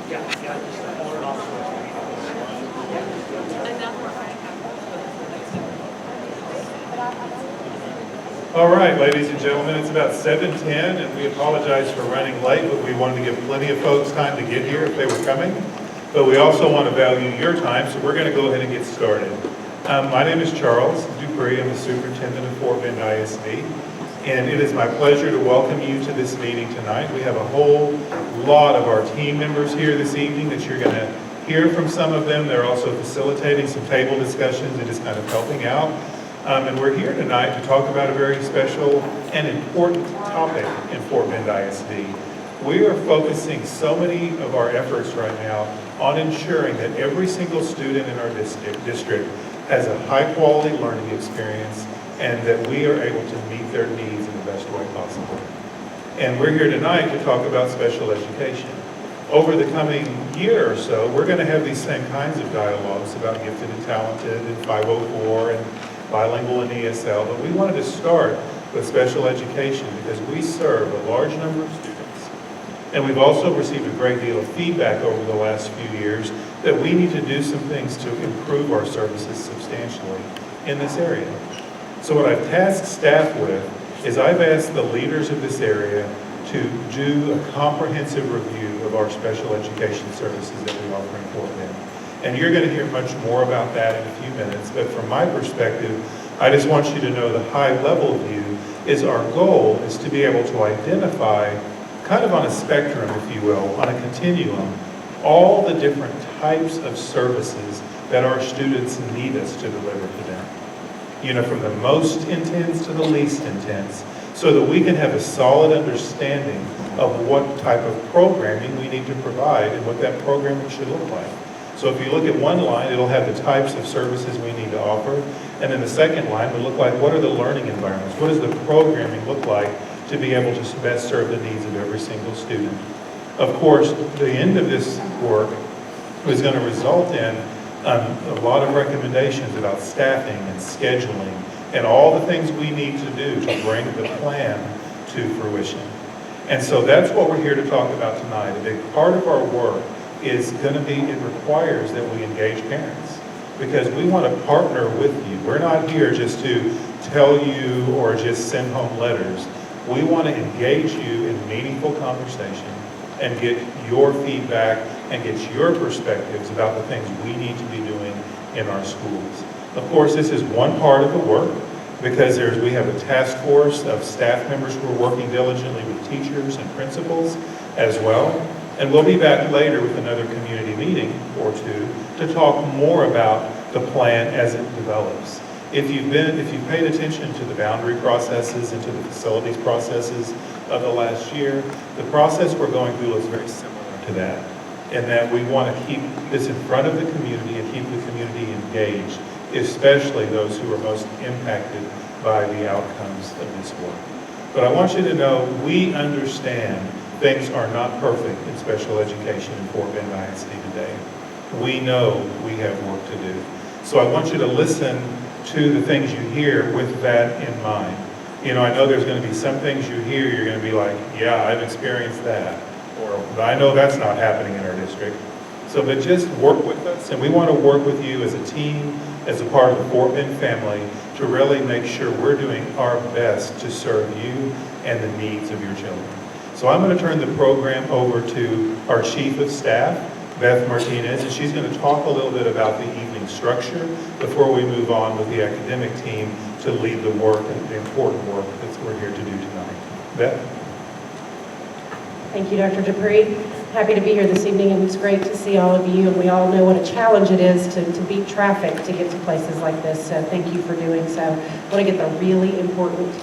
All right, ladies and gentlemen, it's about 7:10, and we apologize for running late, but we wanted to give plenty of folks time to get here if they were coming. But we also want to value your time, so we're going to go ahead and get started. My name is Charles Dupree. I'm the superintendent of Fort Bend ISD, and it is my pleasure to welcome you to this meeting tonight. We have a whole lot of our team members here this evening that you're going to hear from some of them. They're also facilitating some table discussions and just kind of helping out. And we're here tonight to talk about a very special and important topic in Fort Bend ISD. We are focusing so many of our efforts right now on ensuring that every single student in our district has a high-quality learning experience and that we are able to meet their needs in the best way possible. And we're here tonight to talk about special education. Over the coming year or so, we're going to have these same kinds of dialogues about gifted and talented and 504 and bilingual and ESL, but we wanted to start with special education because we serve a large number of students. And we've also received a great deal of feedback over the last few years that we need to do some things to improve our services substantially in this area. So what I've tasked staff with is I've asked the leaders of this area to do a comprehensive review of our special education services that we offer in Fort Bend. And you're going to hear much more about that in a few minutes, but from my perspective, I just want you to know the high-level view is our goal is to be able to identify, kind of on a spectrum, if you will, on a continuum, all the different types of services that our students need us to deliver to them. You know, from the most intense to the least intense, so that we can have a solid understanding of what type of programming we need to provide and what that programming should look like. So if you look at one line, it'll have the types of services we need to offer. And then the second line will look like, what are the learning environments? What does the programming look like to be able to best serve the needs of every single student? Of course, the end of this work is going to result in a lot of recommendations about staffing and scheduling and all the things we need to do to bring the plan to fruition. And so that's what we're here to talk about tonight. A big part of our work is going to be, it requires that we engage parents because we want to partner with you. We're not here just to tell you or just send home letters. We want to engage you in meaningful conversation and get your feedback and get your perspectives about the things we need to be doing in our schools. Of course, this is one part of the work because we have a task force of staff members who are working diligently with teachers and principals as well. And we'll be back later with another community meeting or two to talk more about the plan as it develops. If you've paid attention to the boundary processes and to the facilities processes of the last year, the process we're going through is very similar to that, in that we want to keep this in front of the community and keep the community engaged, especially those who are most impacted by the outcomes of this work. But I want you to know we understand things are not perfect in special education in Fort Bend ISD today. We know we have work to do. So I want you to listen to the things you hear with that in mind. You know, I know there's going to be some things you hear, you're going to be like, yeah, I've experienced that. Or, I know that's not happening in our district. So, but just work with us, and we want to work with you as a team, as a part of the Fort Bend family, to really make sure we're doing our best to serve you and the needs of your children. So I'm going to turn the program over to our Chief of Staff, Beth Martinez, and she's going to talk a little bit about the evening structure before we move on with the academic team to lead the work, the important work that we're here to do tonight. Beth? Thank you, Dr. Dupree. Happy to be here this evening, and it's great to see all of you, and we all know what a challenge it is to beat traffic to get to places like this, so thank you for doing so. I want to get the really important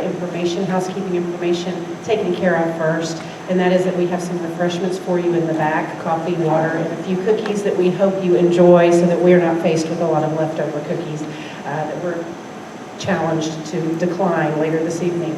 information, housekeeping information, taken care of first, and that is that we have some refreshments for you in the back, coffee, water, and a few cookies that we hope you enjoy so that we're not faced with a lot of leftover cookies that we're challenged to decline later this evening.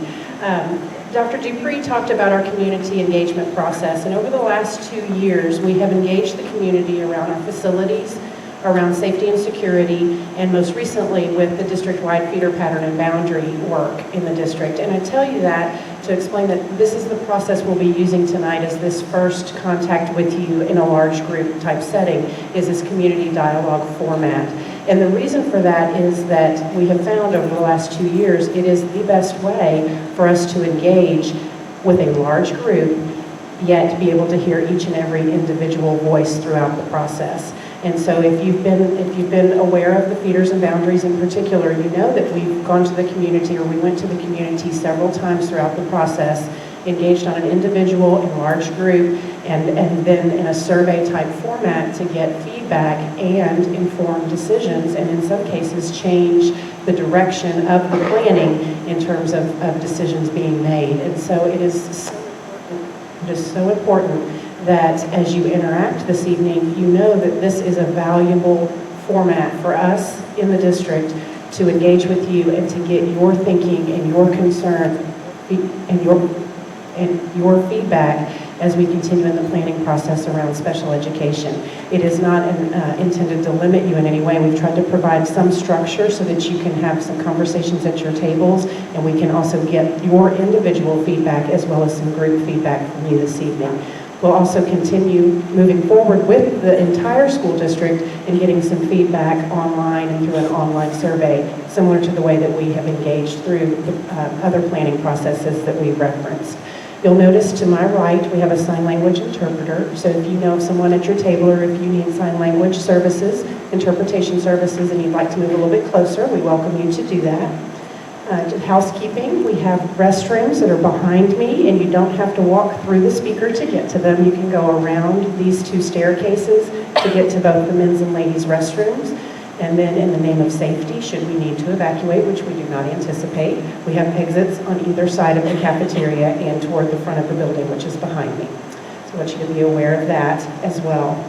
Dr. Dupree talked about our community engagement process, and over the last 2 years, we have engaged the community around our facilities, around safety and security, and most recently with the district-wide feeder pattern and boundary work in the district. And I tell you that to explain that this is the process we'll be using tonight as this first contact with you in a large group type setting, is this community dialogue format. And the reason for that is that we have found over the last 2 years, it is the best way for us to engage with a large group, yet be able to hear each and every individual voice throughout the process. And so if you've been aware of the feeders and boundaries in particular, you know that we've gone to the community, or we went to the community several times throughout the process, engaged on an individual and large group, and then in a survey type format to get feedback and inform decisions, and in some cases change the direction of the planning in terms of decisions being made. And so it is so important that as you interact this evening, you know that this is a valuable format for us in the district to engage with you and to get your thinking and your concern and your feedback as we continue in the planning process around special education. It is not intended to limit you in any way. We've tried to provide some structure so that you can have some conversations at your tables, and we can also get your individual feedback as well as some group feedback from you this evening. We'll also continue moving forward with the entire school district and getting some feedback online and through an online survey, similar to the way that we have engaged through the other planning processes that we referenced. You'll notice to my right, we have a sign language interpreter. So if you know of someone at your table, or if you need sign language services, interpretation services, and you'd like to move a little bit closer, we welcome you to do that. Housekeeping, we have restrooms that are behind me, and you don't have to walk through the speaker to get to them. You can go around these 2 staircases to get to both the men's and ladies' restrooms. And then in the name of safety, should we need to evacuate, which we do not anticipate, we have exits on either side of the cafeteria and toward the front of the building, which is behind me. So I want you to be aware of that as well.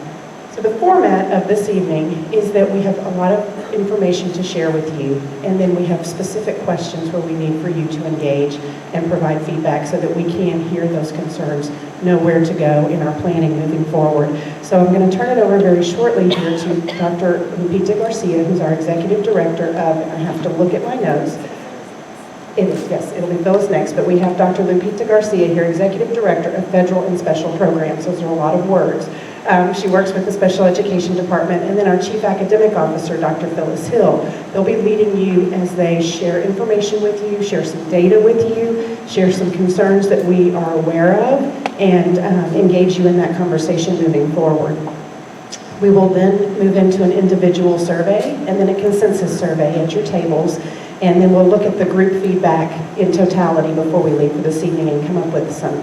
So the format of this evening is that we have a lot of information to share with you, and then we have specific questions where we need for you to engage and provide feedback so that we can hear those concerns, know where to go in our planning moving forward. So I'm going to turn it over very shortly here to Dr. Lupita Garcia, who's our Executive Director of, I have to look at my notes. Yes, it'll be Phyllis next, but we have Dr. Lupita Garcia here, Executive Director of Federal and Special Programs. Those are a lot of words. She works with the Special Education Department, and then our Chief Academic Officer, Dr. Phyllis Hill. They'll be leading you as they share information with you, share some data with you, share some concerns that we are aware of, and engage you in that conversation moving forward. We will then move into an individual survey and then a consensus survey at your tables. And then we'll look at the group feedback in totality before we leave for this evening and come up with some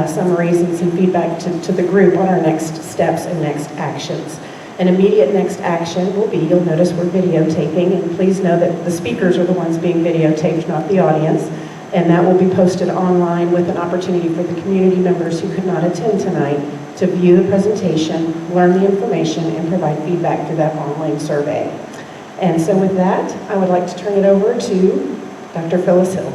summaries and some feedback to the group on our next steps and next actions. An immediate next action will be, you'll notice we're videotaping, and please know that the speakers are the ones being videotaped, not the audience. And that will be posted online with an opportunity for the community members who could not attend tonight to view the presentation, learn the information, and provide feedback through that online survey. And so with that, I would like to turn it over to Dr. Phyllis Hill.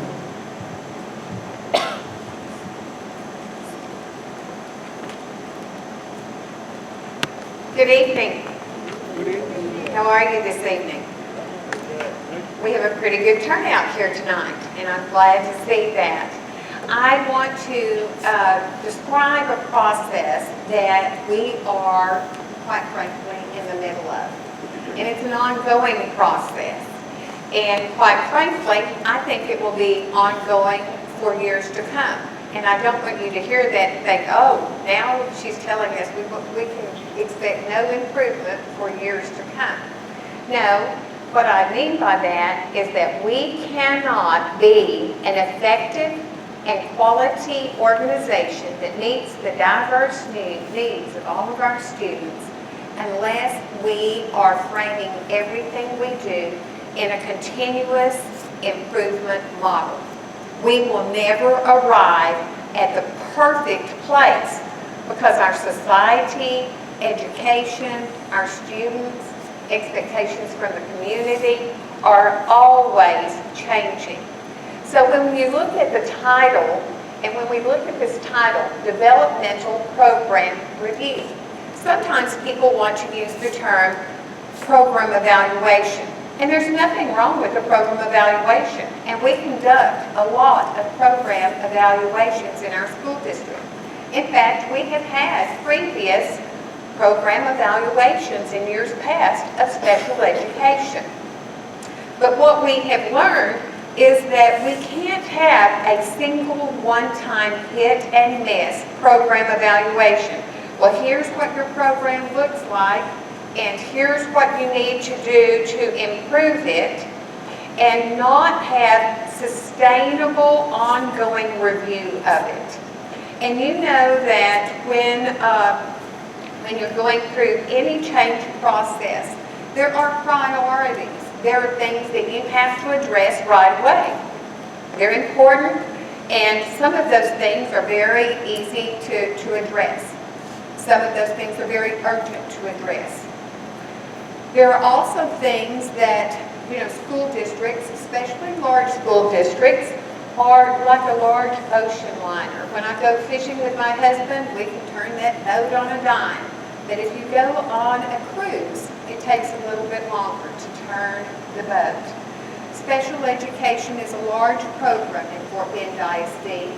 Good evening. How are you this evening? We have a pretty good turnout here tonight, and I'm glad to see that. I want to describe a process that we are, quite frankly, in the middle of. And it's an ongoing process. And quite frankly, I think it will be ongoing for years to come. And I don't want you to hear that and think, oh, now she's telling us we can expect no improvement for years to come. No, what I mean by that is that we cannot be an effective and quality organization that meets the diverse needs of all of our students unless we are framing everything we do in a continuous improvement model. We will never arrive at the perfect place because our society, education, our students, expectations from the community are always changing. So when you look at the title, and when we look at this title, Developmental Program Review, sometimes people want to use the term program evaluation. And there's nothing wrong with a program evaluation. And we conduct a lot of program evaluations in our school district. In fact, we have had previous program evaluations in years past of special education. But what we have learned is that we can't have a single one-time hit and miss program evaluation. Well, here's what your program looks like, and here's what you need to do to improve it, and not have sustainable ongoing review of it. And you know that when you're going through any change process, there are priorities. There are things that you have to address right away. They're important, and some of those things are very easy to address. Some of those things are very urgent to address. There are also things that, school districts, especially large school districts, are like a large ocean liner. When I go fishing with my husband, we can turn that boat on a dime. But if you go on a cruise, it takes a little bit longer to turn the boat. Special education is a large program in Fort Bend ISD.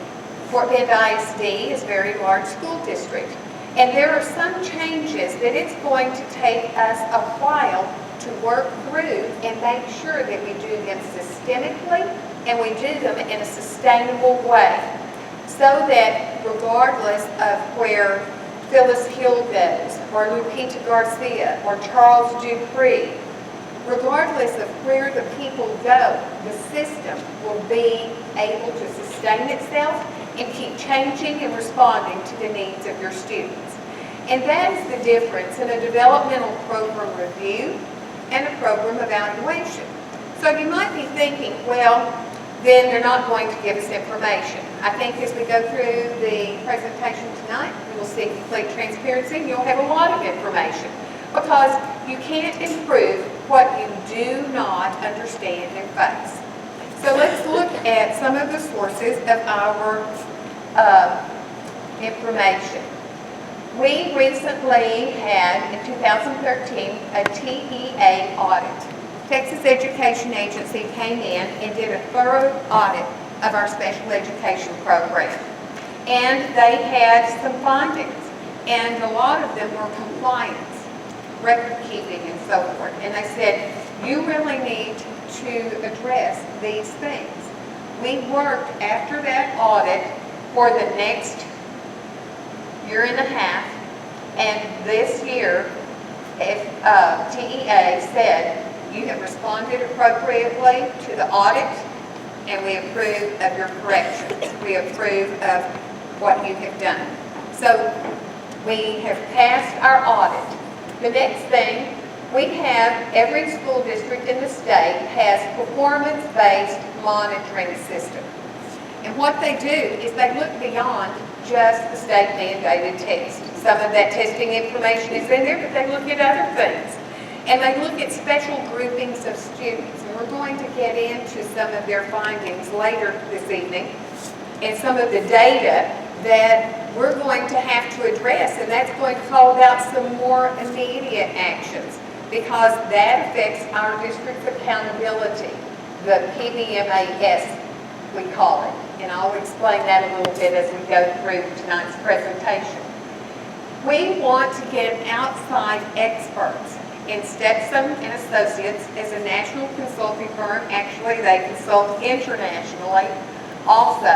Fort Bend ISD is a very large school district. And there are some changes that it's going to take us a while to work through and make sure that we do them systemically and we do them in a sustainable way, so that regardless of where Phyllis Hill goes, or Lupita Garcia, or Charles Dupree, regardless of where the people go, the system will be able to sustain itself and keep changing and responding to the needs of your students. And that is the difference in a developmental program review and a program evaluation. So you might be thinking, well, then they're not going to give us information. I think as we go through the presentation tonight, you will see complete transparency and you'll have a lot of information, because you can't improve what you do not understand and face. So let's look at some of the sources of our information. We recently had, in 2013, a TEA audit. Texas Education Agency came in and did a thorough audit of our special education program. And they had some findings, and a lot of them were compliance, record keeping, and so forth. And they said, you really need to address these things. We worked after that audit for the next year and a half, and this year, if TEA said, you have responded appropriately to the audit, and we approve of your corrections. We approve of what you have done. So we have passed our audit. The next thing, we have every school district in the state has performance-based monitoring system. And what they do is they look beyond just the state mandated test. Some of that testing information is in there, but they look at other things. And they look at special groupings of students. And we're going to get into some of their findings later this evening, and some of the data that we're going to have to address. And that's going to call about some more immediate actions, because that affects our district's accountability, the PBMAS, we call it. And I'll explain that a little bit as we go through tonight's presentation. We want to get outside experts. In Stetson and Associates is a national consulting firm. Actually, they consult internationally also.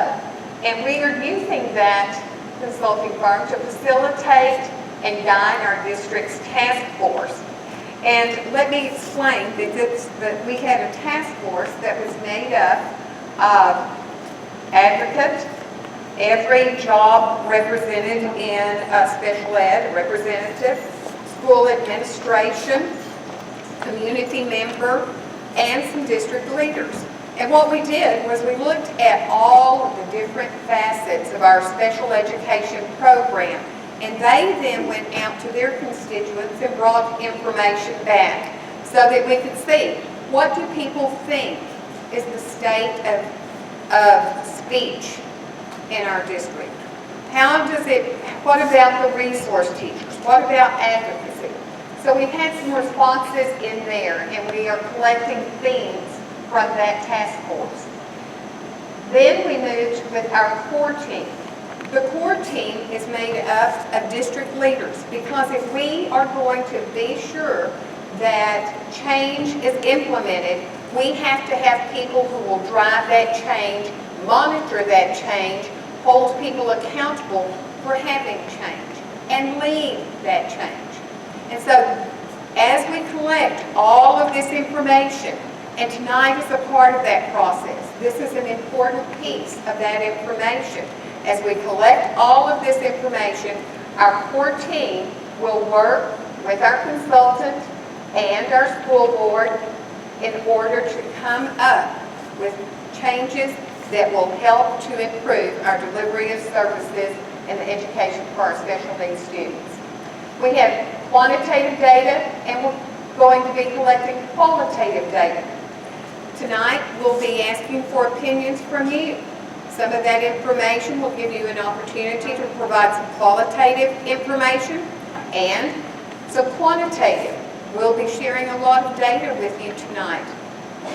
And we are using that consulting firm to facilitate and guide our district's task force. And let me explain that we had a task force that was made up of advocates, every job represented in special ed, a representative, school administration, community member, and some district leaders. And what we did was we looked at all of the different facets of our special education program, and they then went out to their constituents and brought information back so that we could see, what do people think is the state of speech in our district? What about the resource teachers? What about advocacy? So we've had some responses in there, and we are collecting themes from that task force. Then we moved with our core team. The core team is made up of district leaders, because if we are going to be sure that change is implemented, we have to have people who will drive that change, monitor that change, hold people accountable for having change, and lead that change. And so as we collect all of this information, and tonight is a part of that process, this is an important piece of that information. As we collect all of this information, our core team will work with our consultant and our school board in order to come up with changes that will help to improve our delivery of services and the education for our special needs students. We have quantitative data, and we're going to be collecting qualitative data. Tonight, we'll be asking for opinions from you. Some of that information will give you an opportunity to provide some qualitative information and some quantitative. We'll be sharing a lot of data with you tonight.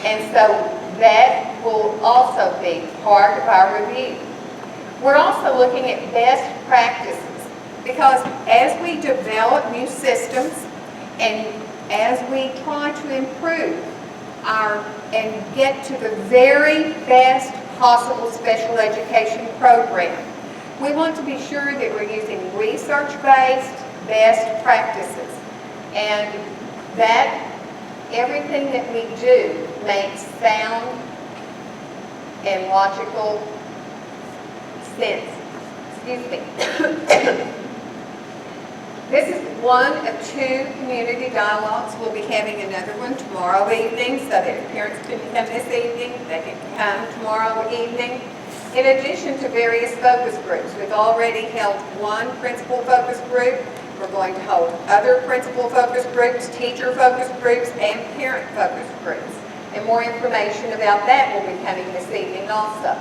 And so that will also be part of our review. We're also looking at best practices, because as we develop new systems and as we try to improve and get to the very best possible special education program, we want to be sure that we're using research-based best practices, and that everything that we do makes sound and logical sense. Excuse me. This is one of 2 community dialogues. We'll be having another one tomorrow evening, so that if parents couldn't come this evening, they can come tomorrow evening. In addition to various focus groups, we've already held one principal focus group. We're going to hold other principal focus groups, teacher focus groups, and parent focus groups. And more information about that will be coming this evening also.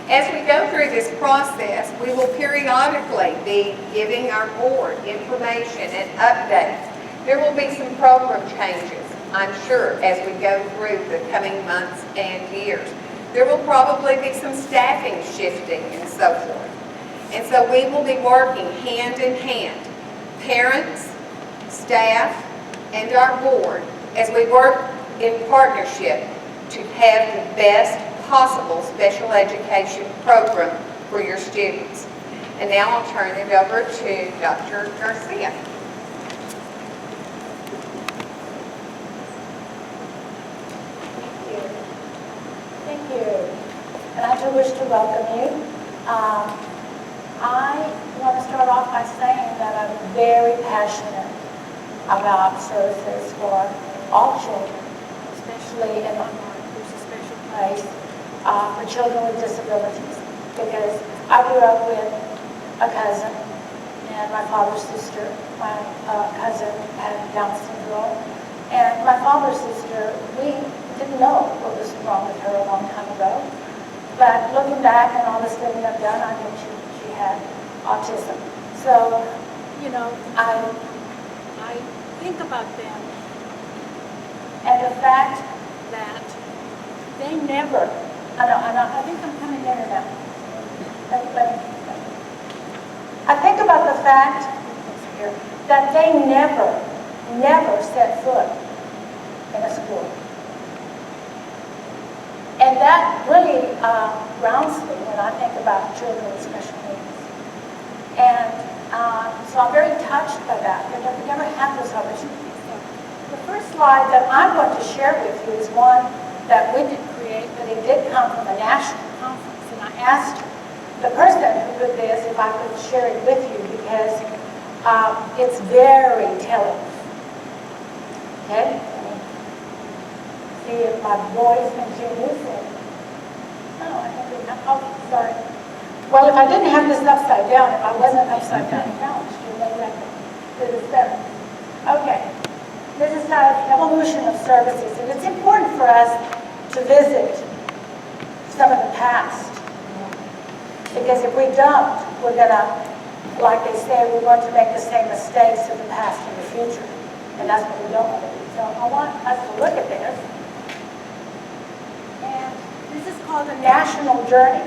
As we go through this process, we will periodically be giving our board information and updates. There will be some program changes, I'm sure, as we go through the coming months and years. There will probably be some staffing shifting and so forth. And so we will be working hand in hand, parents, staff, and our board, as we work in partnership to have the best possible special education program for your students. And now I'll turn it over to Dr. Garcia. Thank you. And I do wish to welcome you. I want to start off by saying that I'm very passionate about services for all children, especially in my heart. There's a special place for children with disabilities, because I grew up with a cousin and my father's sister. My cousin had Down syndrome, and my father's sister, we didn't know what was wrong with her a long time ago. But looking back and all the studying I've done, I knew she had autism. So, you know, I think about them and the fact that they never, I think I'm coming in now. I think about the fact that they never set foot in a school. And that really grounds me when I think about children with special needs. And so I'm very touched by that. They never had those opportunities. The first slide that I want to share with you is one that we didn't create, but it did come from a national conference. And I asked the person who put this if I could share it with you, because it's very telling. Okay? See if my voice continues. Oh, sorry. Well, if I didn't have this upside down, if I wasn't upside down couch, maybe I could do this better. Okay. This is the evolution of services, and it's important for us to visit some of the past, because if we don't, we're going to, like they say, we're going to make the same mistakes of the past in the future. And that's what we don't want to do. So I want us to look at this. And this is called a national journey.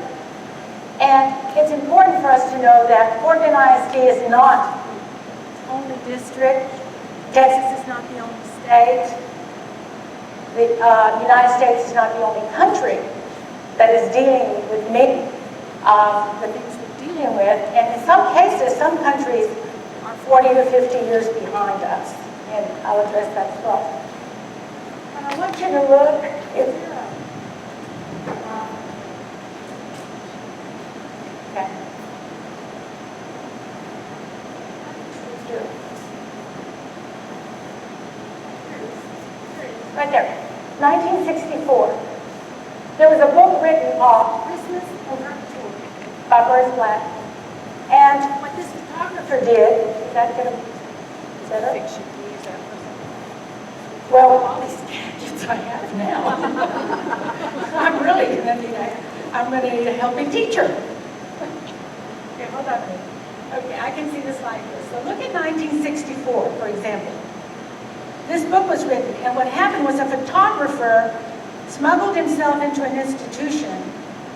And it's important for us to know that Oregon ISD is not the only district. Texas is not the only state. The United States is not the only country that is dealing with many of the things we're dealing with. And in some cases, some countries are 40 to 50 years behind us. And I'll address that as well. And I want you to look, if you're okay. Right there, 1964. There was a book written called Christmas in Cartoon by Burns Black. And what this photographer did, is that going to be better? Fiction, can you use that for something? Well, all these gadgets I have now. I'm really going to need a helping teacher. Okay, hold on a minute. Okay, I can see this like this. So look at 1964, for example. This book was written, and what happened was a photographer smuggled himself into an institution,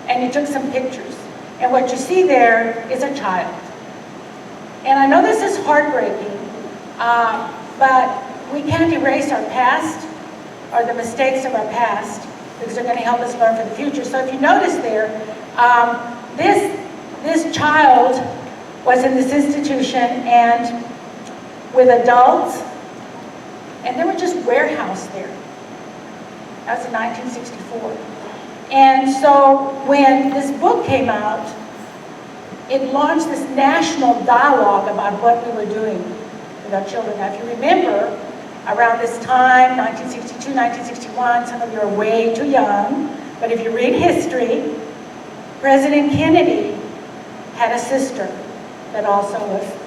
and he took some pictures. And what you see there is a child. And I know this is heartbreaking, but we can't erase our past or the mistakes of our past, because they're going to help us learn for the future. So if you notice there, this child was in this institution and with adults, and there were just warehouse there. That was in 1964. And so when this book came out, it launched this national dialogue about what we were doing with our children. Now, if you remember, around this time, 1962, 1961, some of you are way too young, but if you read history, President Kennedy had a sister that also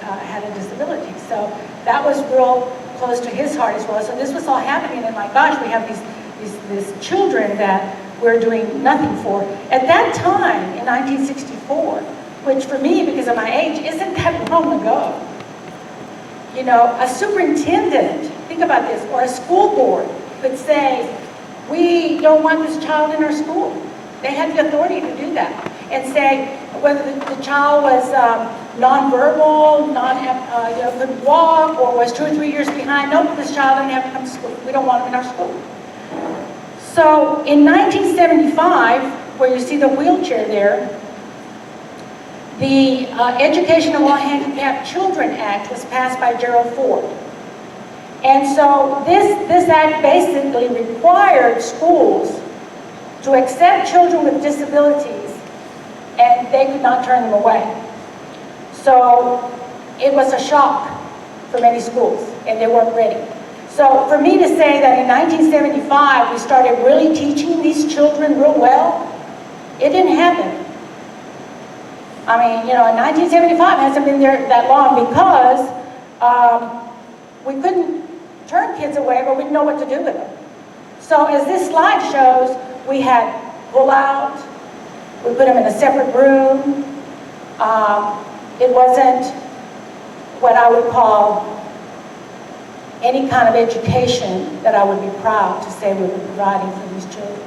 had a disability. So that was real close to his heart as well. So this was all happening, and my gosh, we have these children that we're doing nothing for. At that time, in 1964, which for me, because of my age, isn't that long ago, you know, a superintendent, think about this, or a school board could say, we don't want this child in our school. They had the authority to do that. And say whether the child was nonverbal, couldn't walk, or was 2 or 3 years behind. Nope, this child didn't have to come to school. We don't want him in our school. So in 1975, where you see the wheelchair there, the Education of All Handicapped Children Act was passed by Gerald Ford. And so this act basically required schools to accept children with disabilities, and they could not turn them away. So it was a shock for many schools, and they weren't ready. So for me to say that in 1975 we started really teaching these children real well, it didn't happen. I mean, you know, in 1975 hasn't been there that long because we couldn't turn kids away, but we didn't know what to do with them. So as this slide shows, we had pull out, we put them in a separate room. It wasn't what I would call any kind of education that I would be proud to say we were providing for these children.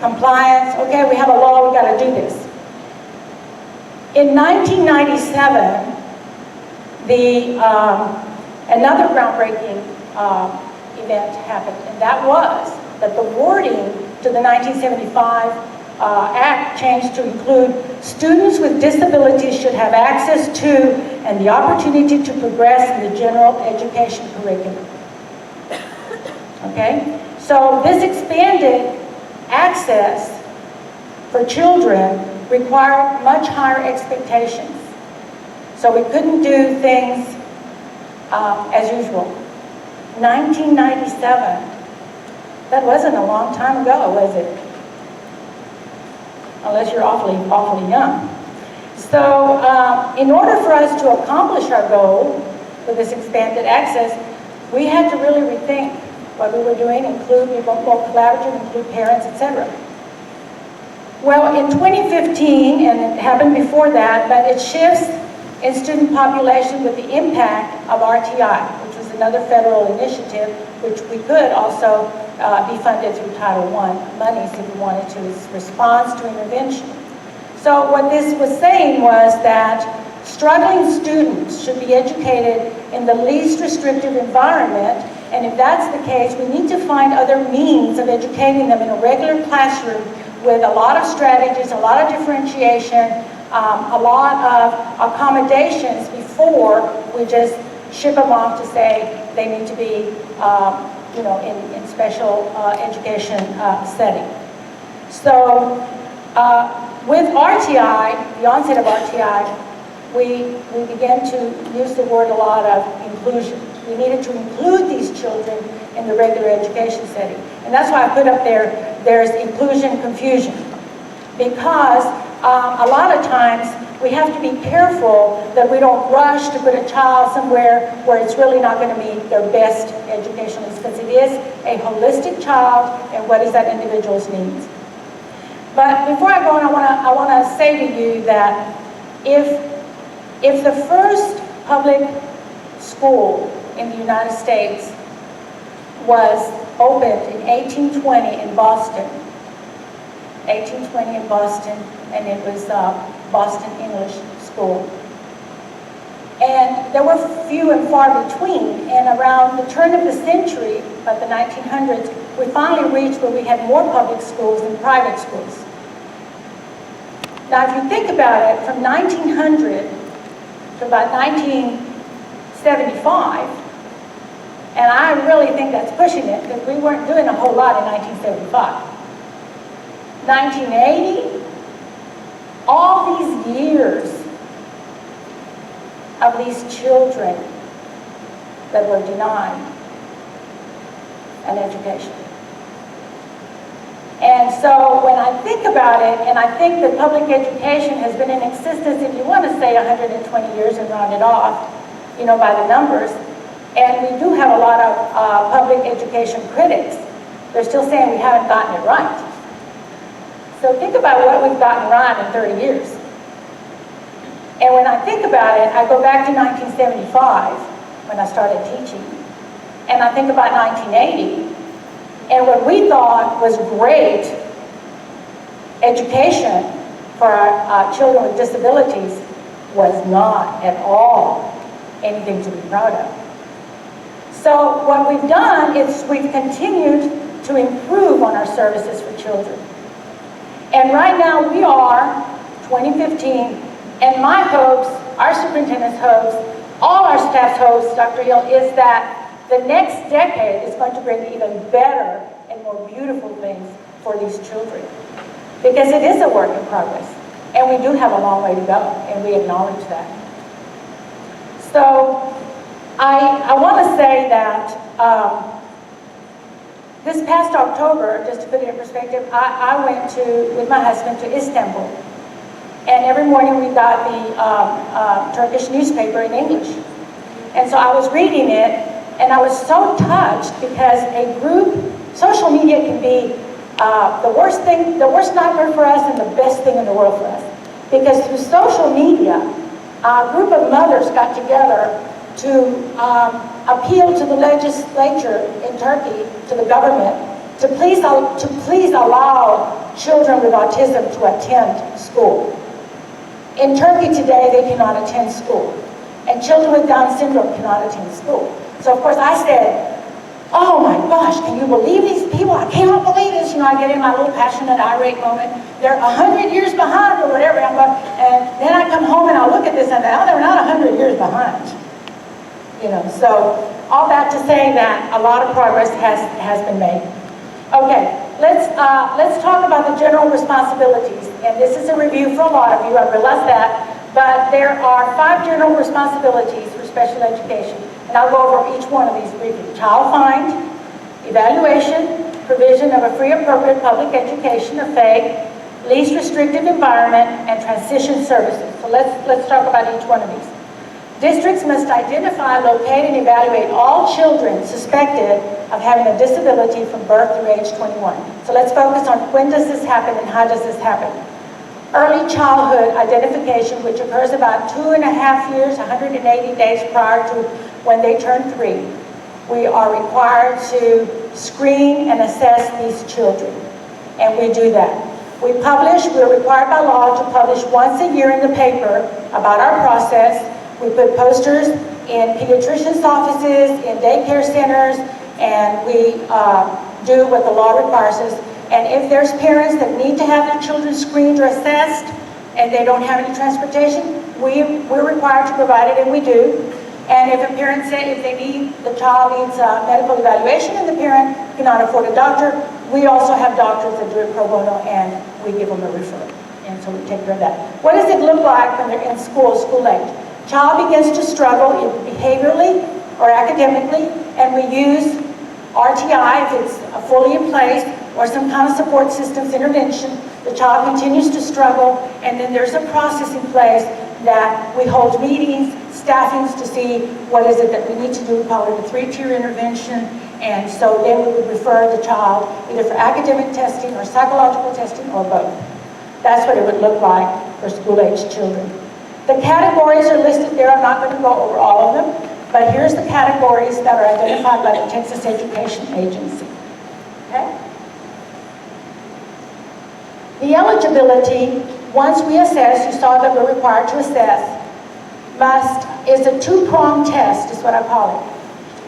Compliance, okay, we have a law, we got to do this. In 1997, another groundbreaking event happened, and that was that the wording to the 1975 Act changed to include students with disabilities should have access to and the opportunity to progress in the general education curriculum. Okay? So this expanded access for children required much higher expectations. So we couldn't do things as usual. 1997, that wasn't a long time ago, was it? Unless you're awfully young. So in order for us to accomplish our goal with this expanded access, we had to really rethink what we were doing, be more collaborative, include parents, etc. Well, in 2015, and it happened before that, but it shifts in student population with the impact of RTI, which was the another federal initiative, which we could also be funded through Title I monies if we wanted to. It's response to intervention. So what this was saying was that struggling students should be educated in the least restrictive environment, and if that's the case, we need to find other means of educating them in a regular classroom with a lot of strategies, a lot of differentiation, a lot of accommodations before we just ship them off to say they need to be, in special education setting. So with RTI, the onset of RTI, we began to use the word a lot of inclusion. We needed to include these children in the regular education setting. And that's why I put up there's inclusion confusion. Because a lot of times we have to be careful that we don't rush to put a child somewhere where it's really not going to meet their best educational needs, because it is a holistic child and what is that individual's needs. But before I go on, I want to say to you that if the first public school in the United States was opened in 1820 in Boston, and it was Boston English School. And there were few and far between, and around the turn of the century, about the 1900s, we finally reached where we had more public schools than private schools. Now, if you think about it, from 1900 to about 1975, and I really think that's pushing it, because we weren't doing a whole lot in 1975. 1980, all these years of these children that were denied an education. And so when I think about it, and I think that public education has been in existence, if you want to say 120 years and round it off, by the numbers, and we do have a lot of public education critics. They're still saying we haven't gotten it right. So think about what we've gotten right in 30 years. And when I think about it, I go back to 1975, when I started teaching, and I think about 1980, and what we thought was great education for our children with disabilities was not at all anything to be proud of. So what we've done is we've continued to improve on our services for children. And right now we are 2015, and my hopes, our superintendent's hopes, all our staff's hopes, Dr. Hill, is that the next decade is going to bring even better and more beautiful things for these children. Because it is a work in progress, and we do have a long way to go, and we acknowledge that. So I want to say that this past October, just to put it in perspective, I went with my husband to Istanbul. And every morning we got the Turkish newspaper in English. And so I was reading it, and I was so touched because social media can be the worst nightmare for us and the best thing in the world for us. Because through social media, a group of mothers got together to appeal to the legislature in Turkey, to the government, to please allow children with autism to attend school. In Turkey today, they cannot attend school. And children with Down syndrome cannot attend school. So of course I said, oh my gosh, can you believe these people? I cannot believe this. I get in my little passionate, irate moment. They're 100 years behind or whatever. And then I come home and I look at this and they're not 100 years behind. So all that to say that a lot of progress has been made. Okay, let's talk about the general responsibilities. And this is a review for a lot of you, I realize that. But there are 5 general responsibilities for special education. And I'll go over each one of these briefly. Child find, evaluation, provision of a free appropriate public education, or FAPE, least restrictive environment, and transition services. So let's talk about each one of these. Districts must identify, locate, and evaluate all children suspected of having a disability from birth through age 21. So let's focus on when does this happen and how does this happen. Early childhood identification, which occurs about 2.5 years, 180 days prior to when they turn 3. we are required to screen and assess these children, and we do that. We're required by law to publish once a year in the paper about our process. We put posters in pediatricians' offices, in daycare centers, and we do what the law requires us. And if there's parents that need to have their children screened or assessed, and they don't have any transportation, we're required to provide it, and we do. And if a parent says the child needs a medical evaluation and the parent cannot afford a doctor, we also have doctors that do it pro bono, and we give them a referral. And so we take care of that. What does it look like when they're in school age? Child begins to struggle behaviorally or academically, and we use RTI if it's fully in place, or some kind of support systems intervention. The child continues to struggle, and then there's a process in place that we hold meetings, staffings to see what is it that we need to do. We call it a 3-tier intervention, and so then we would refer the child either for academic testing or psychological testing or both. That's what it would look like for school-age children. The categories are listed there. I'm not going to go over all of them, but here's the categories that are identified by the Texas Education Agency. Okay? The eligibility, once we assess, you saw that we're required to assess, is a 2-pronged test, is what I call it.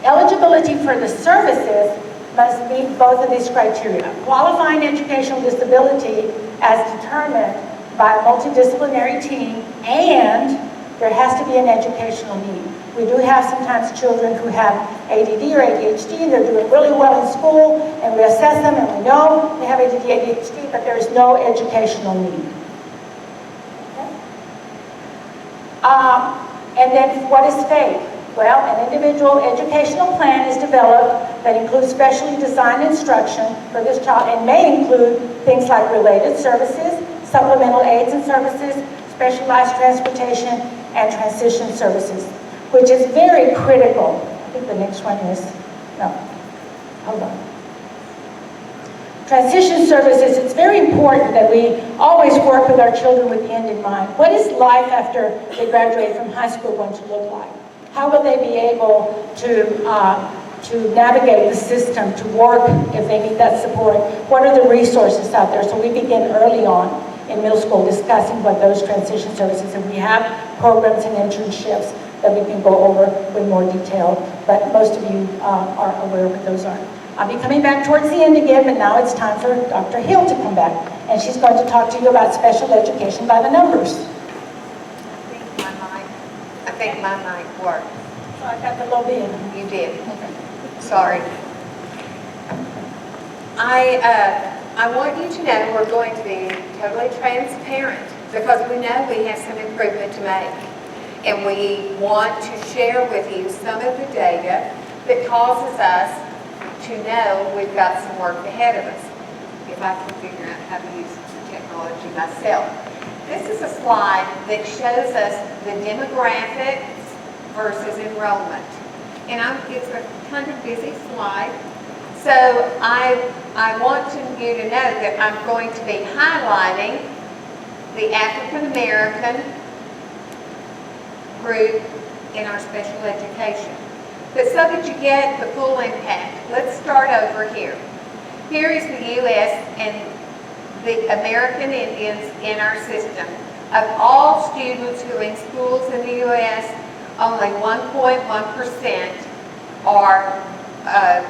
Eligibility for the services must meet both of these criteria. Qualifying educational disability as determined by a multidisciplinary team, and there has to be an educational need. We do have sometimes children who have ADD or ADHD, and they're doing really well in school, and we assess them and we know they have ADD, ADHD, but there is no educational need. Okay? And then what is FAPE? Well, an individual educational plan is developed that includes specially designed instruction for this child and may include things like related services, supplemental aids and services, specialized transportation, and transition services, which is very critical. I think the next one is, no, hold on. Transition services, it's very important that we always work with our children with the end in mind. What is life after they graduate from high school going to look like? How will they be able to navigate the system, to work if they need that support? What are the resources out there? So we begin early on in middle school discussing what those transition services, and we have programs and internships that we can go over with more detail, but most of you are aware of what those are. I'll be coming back towards the end again, but now it's time for Dr. Hill to come back, and she's going to talk to you about special education by the numbers. I think my mic worked. So I got the low bid. You did. Sorry. I want you to know we're going to be totally transparent because we know we have some improvement to make. And we want to share with you some of the data that causes us to know we've got some work ahead of us. If I can figure out how to use the technology myself. This is a slide that shows us the demographics versus enrollment. And it's a kind of busy slide. So I want you to know that I'm going to be highlighting the African American group in our special education. But so that you get the full impact, let's start over here. Here is the U.S. and the American Indians in our system. Of all students who are in schools in the U.S., only 1.1% are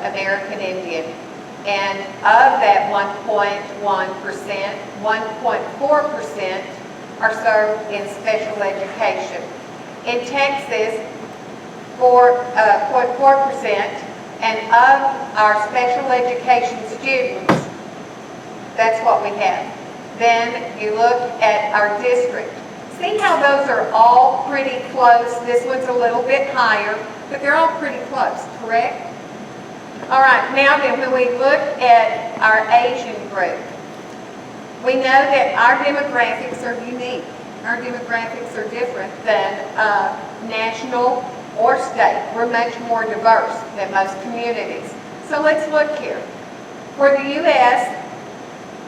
American Indian. And of that 1.1%, 1.4% are served in special education. In Texas, 0.4%, and of our special education students, that's what we have. Then you look at our district. See how those are all pretty close? This one's a little bit higher, but they're all pretty close, correct? All right, now then, when we look at our Asian group, we know that our demographics are unique. Our demographics are different than national or state. We're much more diverse than most communities. So let's look here. For the U.S.,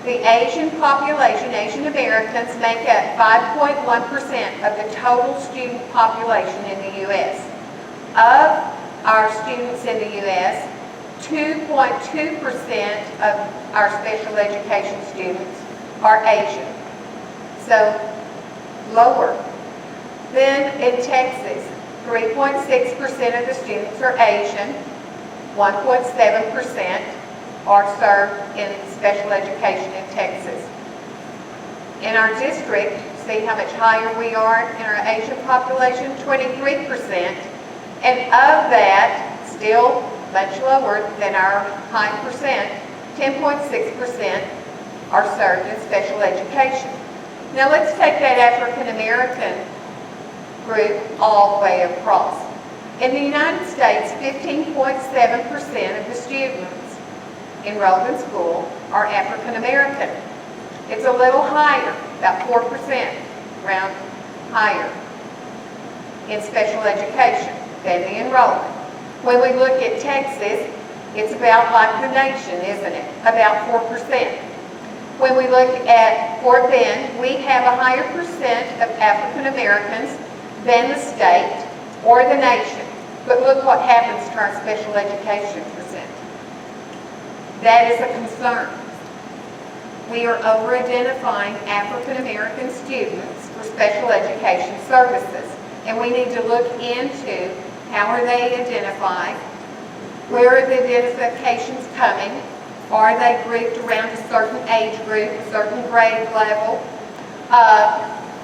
the Asian population, Asian Americans, make up 5.1% of the total student population in the U.S. Of our students in the U.S., 2.2% of our special education students are Asian. So lower. Then in Texas, 3.6% of the students are Asian, 1.7% are served in special education in Texas. In our district, see how much higher we are in our Asian population, 23%. And of that, still much lower than our high percent, 10.6% are served in special education. Now let's take that African American group all the way across. In the United States, 15.7% of the students enrolled in school are African American. It's a little higher, about 4%, around higher in special education than the enrollment. When we look at Texas, it's about like the nation, isn't it? About 4%. When we look at Fort Bend, we have a higher percent of African Americans than the state or the nation. But look what happens to our special education percent. That is a concern. We are over-identifying African American students for special education services. And we need to look into how are they identified, where are the identifications coming, are they grouped around a certain age group, a certain grade level,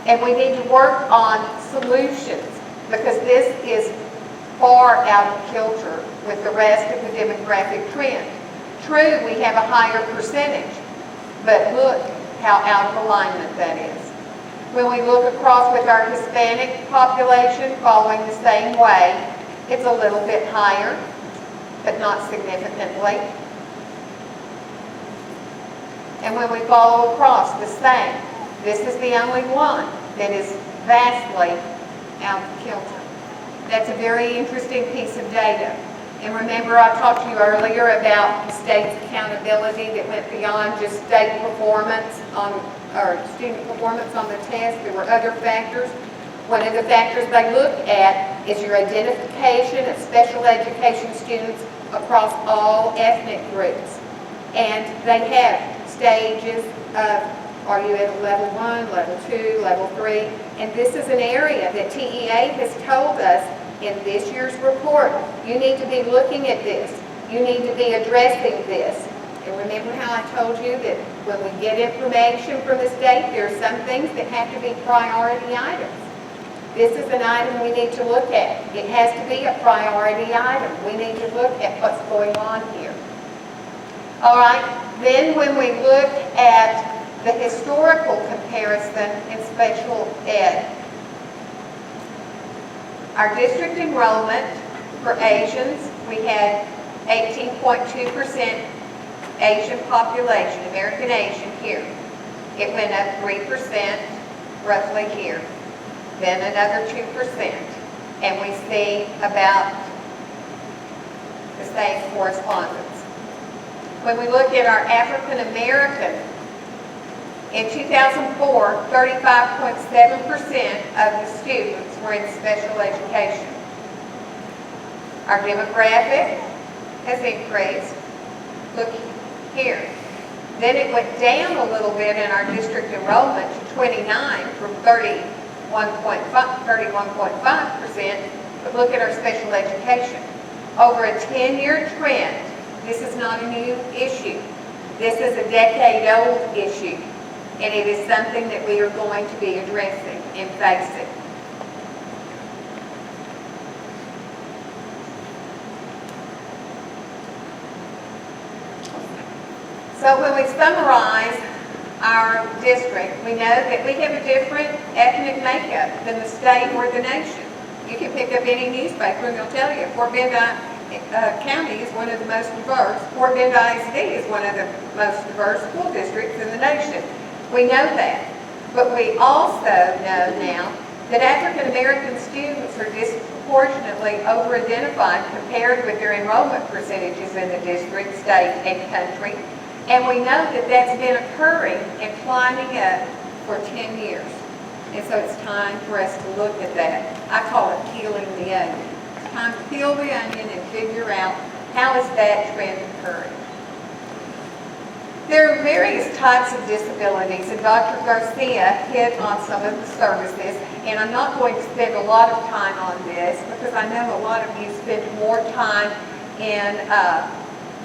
and we need to work on solutions because this is far out of kilter with the rest of the demographic trend. True, we have a higher percentage, but look how out of alignment that is. When we look across with our Hispanic population following the same way, it's a little bit higher, but not significantly. And when we follow across, the same. This is the only one that is vastly out of kilter. That's a very interesting piece of data. And remember, I talked to you earlier about the state's accountability that went beyond just state performance or student performance on the test. There were other factors. One of the factors they look at is your identification of special education students across all ethnic groups. And they have stages of, are you at level 1, level 2, level 3? And this is an area that TEA has told us in this year's report, you need to be looking at this. You need to be addressing this. And remember how I told you that when we get information from the state, there are some things that have to be priority items. This is an item we need to look at. It has to be a priority item. We need to look at what's going on here. All right, then when we look at the historical comparison in special ed, our district enrollment for Asians, we had 18.2% Asian population, American Asian here. It went up 3% roughly here, then another 2%. And we see about the same correspondence. When we look at our African American, in 2004, 35.7% of the students were in special education. Our demographic has increased. Look here. Then it went down a little bit in our district enrollment to 29 from 31.5%. But look at our special education. Over a 10-year trend, this is not a new issue. This is a decade-old issue. And it is something that we are going to be addressing and facing. So when we summarize our district, we know that we have a different ethnic makeup than the state or the nation. You can pick up any newspaper and they'll tell you Fort Bend County is one of the most diverse. Fort Bend ISD is one of the most diverse school districts in the nation. We know that. But we also know now that African American students are disproportionately over-identified compared with their enrollment percentages in the district, state, and country. And we know that that's been occurring and climbing up for 10 years. And so it's time for us to look at that. I call it peeling the onion. it's time to peel the onion and figure out how is that trend occurring. There are various types of disabilities, and Dr. Garcia hit on some of the services, and I'm not going to spend a lot of time on this because I know a lot of you spend more time in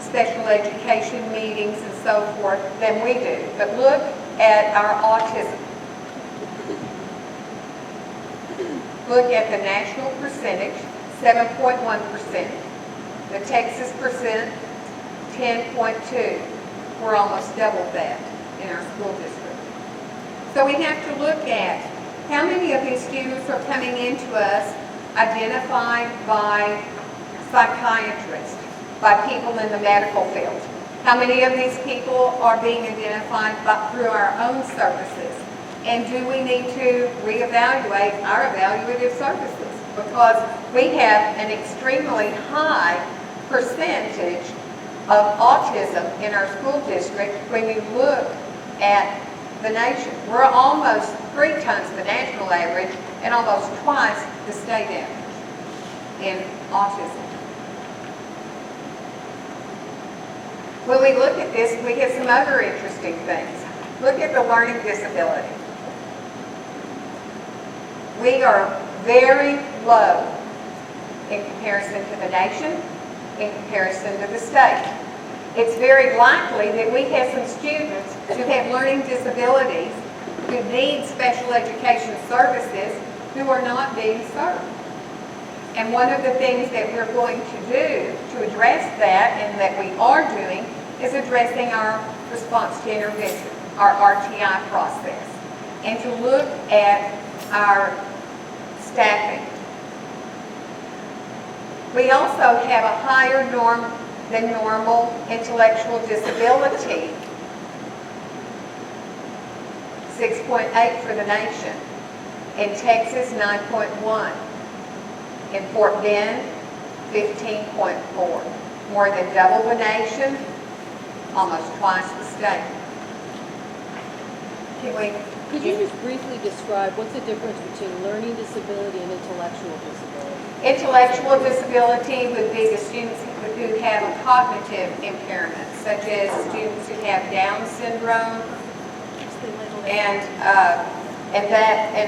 special education meetings and so forth than we do. But look at our autism. Look at the national percentage, 7.1%. The Texas percent, 10.2%. We're almost double that in our school district. So we have to look at how many of these students are coming into us identified by psychiatrists, by people in the medical field. How many of these people are being identified through our own services? And do we need to reevaluate our evaluative services? Because we have an extremely high percentage of autism in our school district when you look at the nation. We're almost 3 times the national average and almost twice the state average in autism. When we look at this, we get some other interesting things. Look at the learning disability. We are very low in comparison to the nation, in comparison to the state. It's very likely that we have some students who have learning disabilities who need special education services who are not being served. And one of the things that we're going to do to address that, and that we are doing, is addressing our response to intervention, our RTI process, and to look at our staffing. We also have a higher than normal intellectual disability, 6.8 for the nation. In Texas, 9.1. In Fort Bend, 15.4. More than double the nation, almost twice the state. Could you just briefly describe what's the difference between learning disability and intellectual disability? Intellectual disability would be the students who have a cognitive impairment, such as students who have Down syndrome, and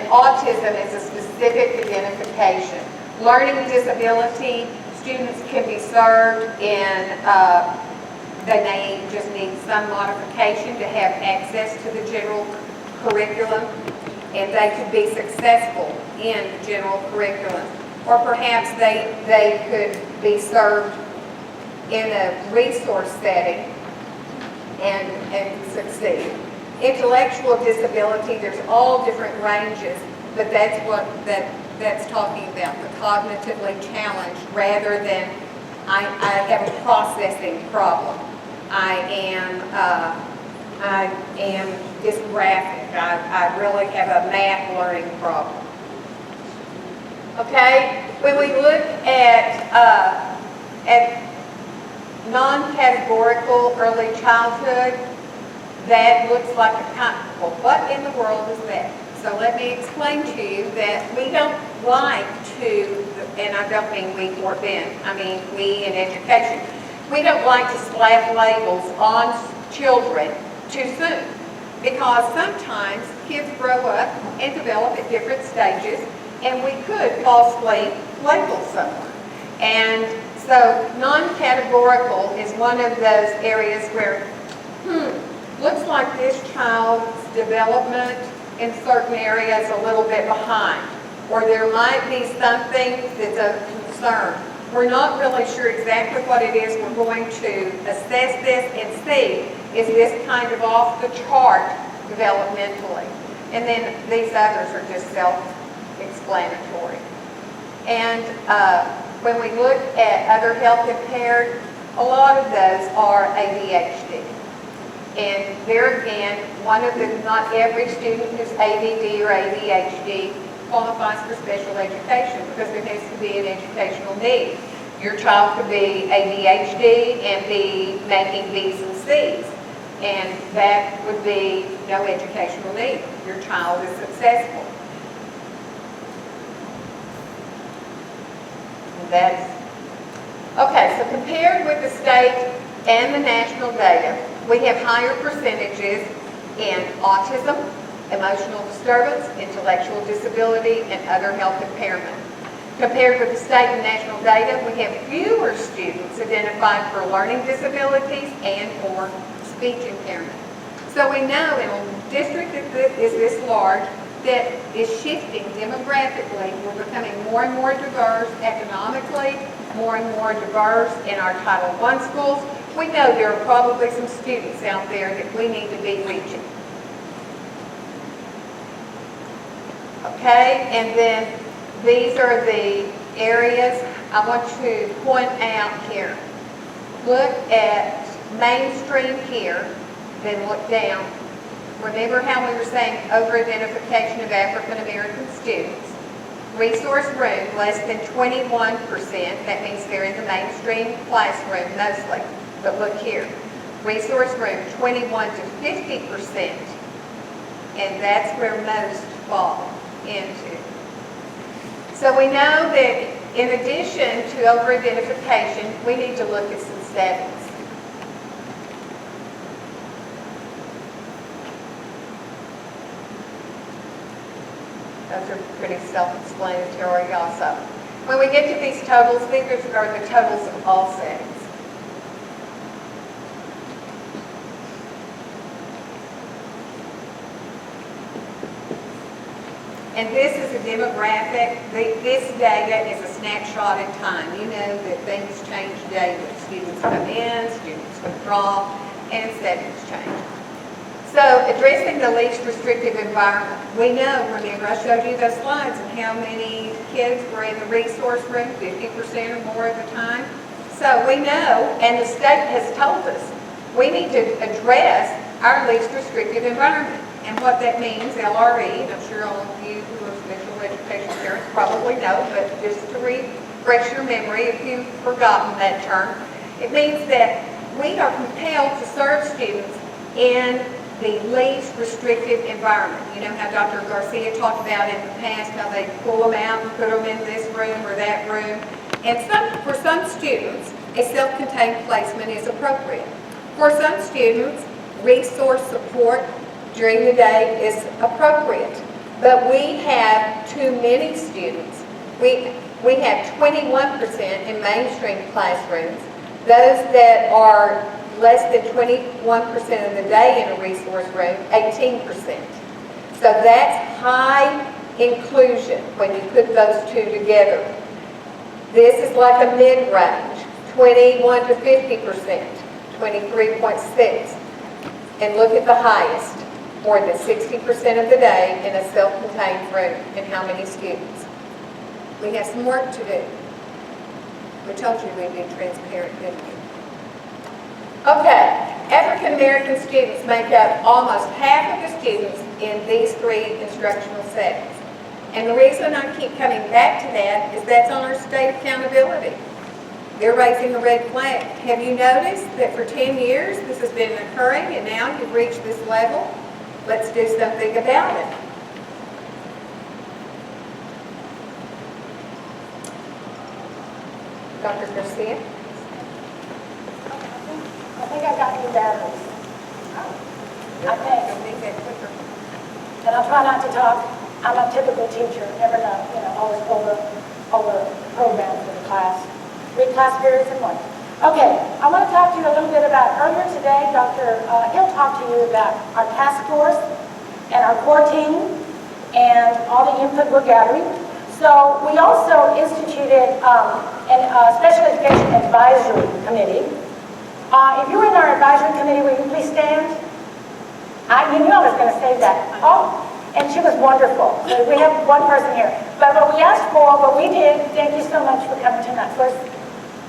autism is a specific identification. Learning disability, students can be served in, they may just need some modification to have access to the general curriculum, and they could be successful in the general curriculum. Or perhaps they could be served in a resource setting and succeed. Intellectual disability, there's all different ranges, but that's what that's talking about, the cognitively challenged, rather than I have a processing problem. I am dysgraphic. I really have a math learning problem. Okay, when we look at non-categorical early childhood, that looks like a well, what in the world is that? So let me explain to you that we don't like to, and I don't mean we Fort Bend, I mean we in education, we don't like to slap labels on children too soon, because sometimes kids grow up and develop at different stages, and we could falsely label someone. And so non-categorical is one of those areas where, looks like this child's development in certain areas a little bit behind, or there might be something that's a concern. We're not really sure exactly what it is. We're going to assess this and see, is this kind of off the chart developmentally? And then these others are just self-explanatory. And when we look at other health impaired, a lot of those are ADHD. And there again, not every student who's ADD or ADHD qualifies for special education, because there has to be an educational need. Your child could be ADHD and be making B's and C's, and that would be no educational need. Your child is successful. And That's, okay, so compared with the state and the national data, we have higher percentages in autism, emotional disturbance, intellectual disability, and other health impairment. Compared with the state and national data, we have fewer students identified for learning disabilities and or speech impairment. So we know in a district that is this large that is shifting demographically, we're becoming more and more diverse economically, more and more diverse in our Title I schools. We know there are probably some students out there that we need to be reaching. Okay, and then these are the areas I want to point out here. Look at mainstream here, then look down. Remember how we were saying over-identification of African American students. Resource room, less than 21%. That means they're in the mainstream classroom mostly. But look here, resource room, 21 to 50%. And that's where most fall into. So we know that in addition to over-identification, we need to look at some settings. Those are pretty self-explanatory also. When we get to these totals, these are the totals of all settings. And this is a demographic. This data is a snapshot in time. You know that things change daily. Students come in, students withdraw, and settings change. So addressing the least restrictive environment. We know, remember I showed you those slides and how many kids were in the resource room, 50% or more of the time. So we know, and the state has told us, we need to address our least restrictive environment. And what that means, LRE, and I'm sure all of you who are special education parents probably know, but just to refresh your memory if you've forgotten that term, it means that we are compelled to serve students in the least restrictive environment. You know how Dr. Garcia talked about in the past how they pull them out and put them in this room or that room. And for some students, a self-contained placement is appropriate. For some students, resource support during the day is appropriate. But we have too many students. We have 21% in mainstream classrooms. Those that are less than 21% of the day in a resource room, 18%. So that's high inclusion when you put those two together. This is like a mid-range, 21 to 50%, 23.6. And look at the highest, more than 60% of the day in a self-contained room. And how many students? We have some work to do. We told you we'd be transparent, didn't we? Okay, African American students make up almost half of the students in these three instructional settings. And the reason I keep coming back to that is that's on our state accountability. They're raising a red flag. Have you noticed that for 10 years this has been occurring and now you've reached this level? Let's do something about it. Dr. Garcia? I think I got new batteries. I think. And I'll try not to talk. I'm a typical teacher, never know, always over programs for the class. 3 class periods in one. Okay, I want to talk to you a little bit about, earlier today, Dr. Hill talked to you about our task force and our core team and all the input we're gathering. So we also instituted a special education advisory committee. If you were in our advisory committee, will you please stand? You knew I was going to say that. Oh, and she was wonderful. So we have one person here. But what we asked for, what we did, thank you so much for coming tonight. First,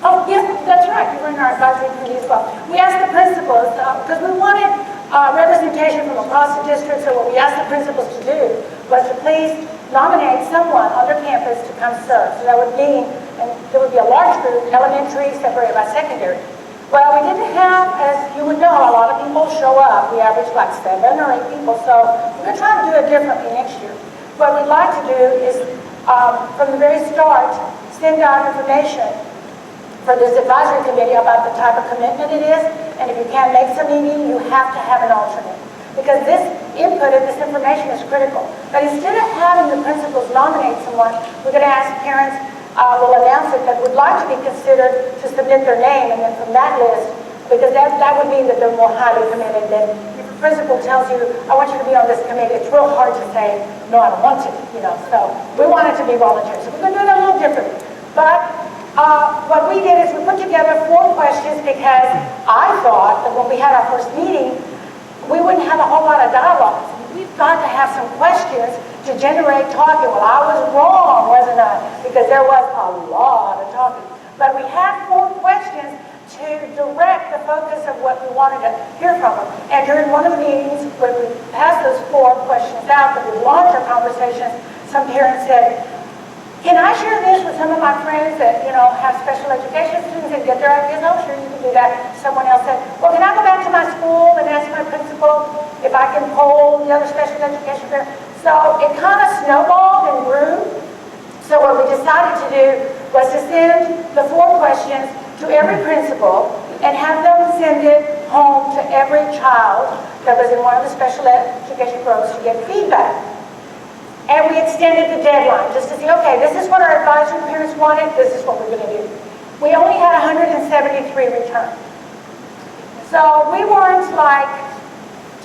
oh, yes, that's right. You were in our advisory committee as well. We asked the principals, because we wanted representation from across the district, so what we asked the principals to do was to please nominate someone on their campus to come serve. So that would mean, and there would be a large group, elementary separated by secondary. Well, we didn't have, as you would know, a lot of people show up. We average like 7 or 8 people, so we're going to try to do it differently next year. What we'd like to do is, from the very start, send out information for this advisory committee about the type of commitment it is, and if you can't make some meeting, you have to have an alternate. Because this input and this information is critical. But instead of having the principals nominate someone, we're going to ask parents, we'll announce it, that would like to be considered to submit their name, and then from that list, because that would mean that they're more highly committed than if a principal tells you, I want you to be on this committee, it's real hard to say, no, I don't want to, so we want it to be voluntary. So we're going to do it a little differently. But what we did is we put together 4 questions because I thought that when we had our first meeting, we wouldn't have a whole lot of dialogue. We've got to have some questions to generate talking. Well, I was wrong, wasn't I? Because there was a lot of talking. But we had 4 questions to direct the focus of what we wanted to hear from them. And during one of the meetings, when we passed those 4 questions out, that we launched our conversations, some parents said, can I share this with some of my friends that, have special education students and get their ideas? Oh, sure, you can do that. Someone else said, well, can I go back to my school and ask my principal if I can poll the other special education parents? So it kind of snowballed and grew. So what we decided to do was to send the 4 questions to every principal and have them send it home to every child that was in one of the special education programs to get feedback. And we extended the deadline just to see, okay, this is what our advisory parents wanted, this is what we're going to do. We only had 173 return. So we weren't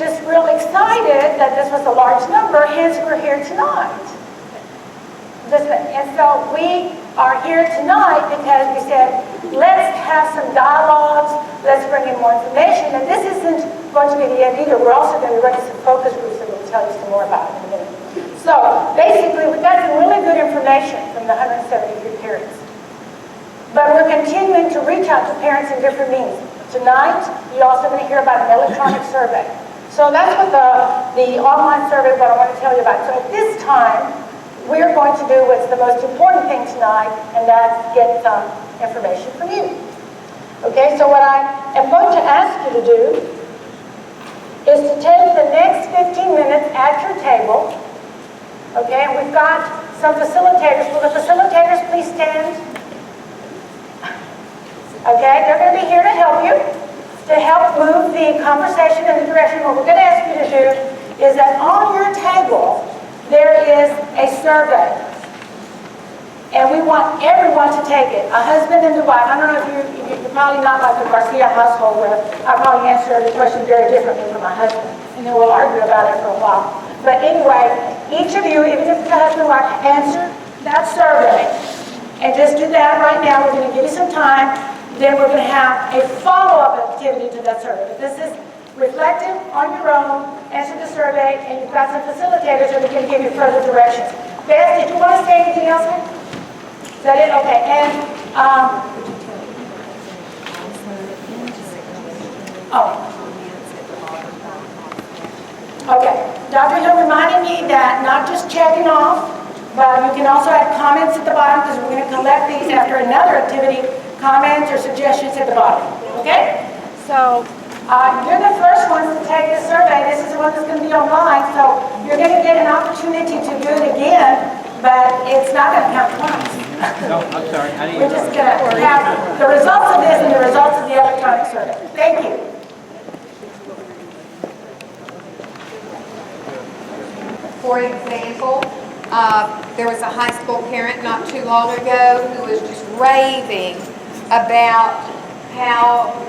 just real excited that this was a large number, hence we're here tonight. And so we are here tonight because we said, let's have some dialogues, let's bring in more information, and this isn't going to be the end either. We're also going to be running some focus groups that we'll tell you some more about in a minute. So basically, we got some really good information from the 173 parents. But we're continuing to reach out to parents in different means. Tonight, you're also going to hear about an electronic survey. So that's what the online survey, what I want to tell you about. So at this time, we're going to do what's the most important thing tonight, and that's get some information from you. Okay, so what I am going to ask you to do is to take the next 15 minutes at your table. Okay, and we've got some facilitators. Will the facilitators please stand? Okay, they're going to be here to help you, to help move the conversation in the direction. What we're going to ask you to do is that on your table, there is a survey. And we want everyone to take it, a husband and a wife. I don't know if you're probably not like the Garcia household where I probably answer the question very differently from my husband. And then we'll argue about it for a while. But anyway, each of you, even if it's a husband or wife, answer that survey. And just do that right now. We're going to give you some time. Then we're going to have a follow-up activity to that survey. But this is reflective on your own. Answer the survey, and you've got some facilitators that are going to give you further directions. Beth, did you want to say anything else? Is that it? Okay. And, okay. Dr. Hill reminded me that not just checking off, but you can also add comments at the bottom because we're going to collect these after another activity, comments or suggestions at the bottom. Okay? So you're the first ones to take this survey. This is the one that's going to be online, so you're going to get an opportunity to do it again, but it's not going to count twice. No, I'm sorry. We're just going to have the results of this and the results of the electronic survey. Thank you. For example, there was a high school parent not too long ago who was just raving about how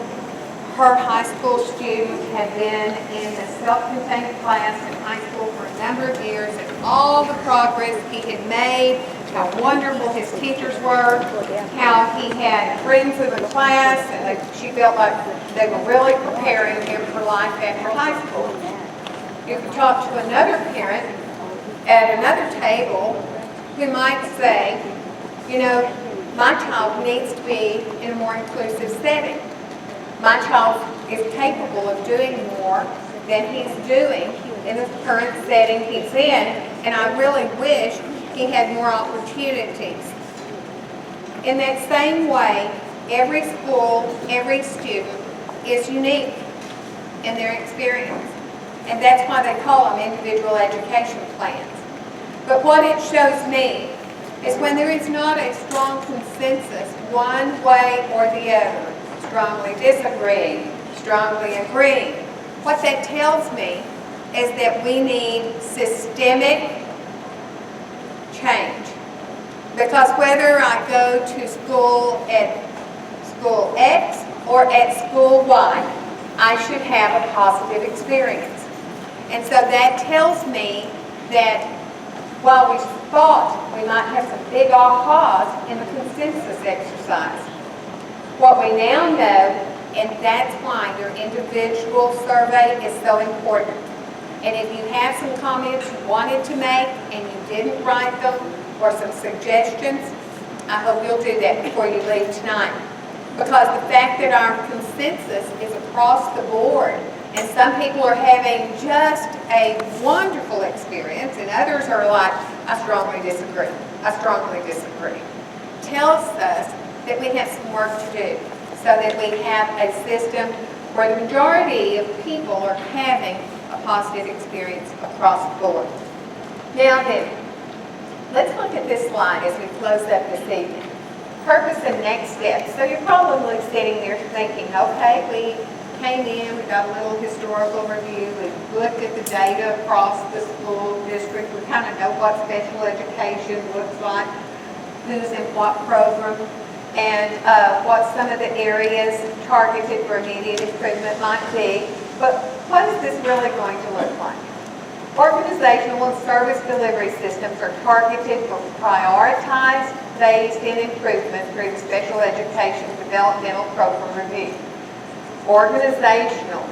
her high school student had been in a self-contained class in high school for a number of years and all the progress he had made, how wonderful his teachers were, how he had friends in the class, and she felt like they were really preparing him for life after high school. You could talk to another parent at another table who might say, you know, my child needs to be in a more inclusive setting. My child is capable of doing more than he's doing in the current setting he's in, and I really wish he had more opportunities. In that same way, every school, every student is unique in their experience. And that's why they call them individual education plans. But what it shows me is when there is not a strong consensus one way or the other, strongly disagreeing, strongly agreeing. What that tells me is that we need systemic change. Because whether I go to school at school X or at school Y, I should have a positive experience. And so that tells me that while we thought we might have some big ahas in the consensus exercise, what we now know, and that's why your individual survey is so important. And if you have some comments you wanted to make and you didn't write them, or some suggestions, I hope you'll do that before you leave tonight. Because the fact that our consensus is across the board, and some people are having just a wonderful experience, and others are like, I strongly disagree, tells us that we have some work to do, so that we have a system where the majority of people are having a positive experience across the board. Now then, let's look at this slide as we close up this evening. Purpose and next steps. So you're probably sitting there thinking, okay, we came in, we got a little historical review, we looked at the data across the school district, we kind of know what special education looks like, who's in what program, and what some of the areas targeted for immediate improvement might be. But what is this really going to look like? Organizational and service delivery systems are targeted for prioritized, phased-in improvement through the Special Education Developmental Program Review. Organizational.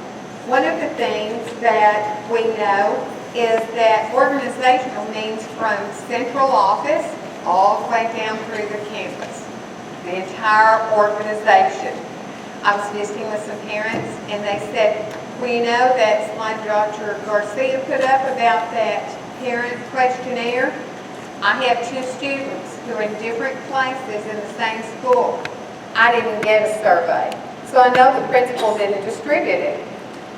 One of the things that we know is that organizational means from central office all the way down through the campus, the entire organization. I was visiting with some parents and they said, well, you know that slide Dr. Garcia put up about that parent questionnaire? I have 2 students who are in different places in the same school. I didn't get a survey. So I know the principal didn't distribute it.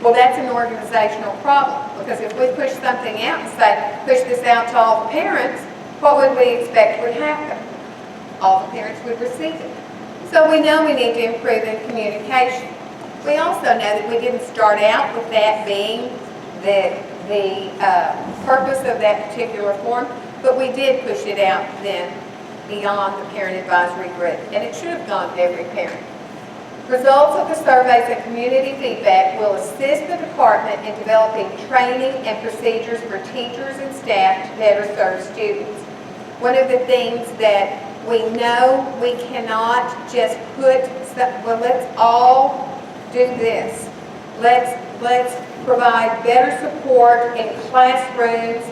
Well, that's an organizational problem, because if we push something out and say, push this out to all the parents, what would we expect would happen? All the parents would receive it. So we know we need to improve in communication. We also know that we didn't start out with that being the purpose of that particular form, but we did push it out then beyond the parent advisory group, and it should have gone to every parent. Results of the surveys and community feedback will assist the department in developing training and procedures for teachers and staff to better serve students. One of the things that we know we cannot just put, well, let's all do this. Let's provide better support in classrooms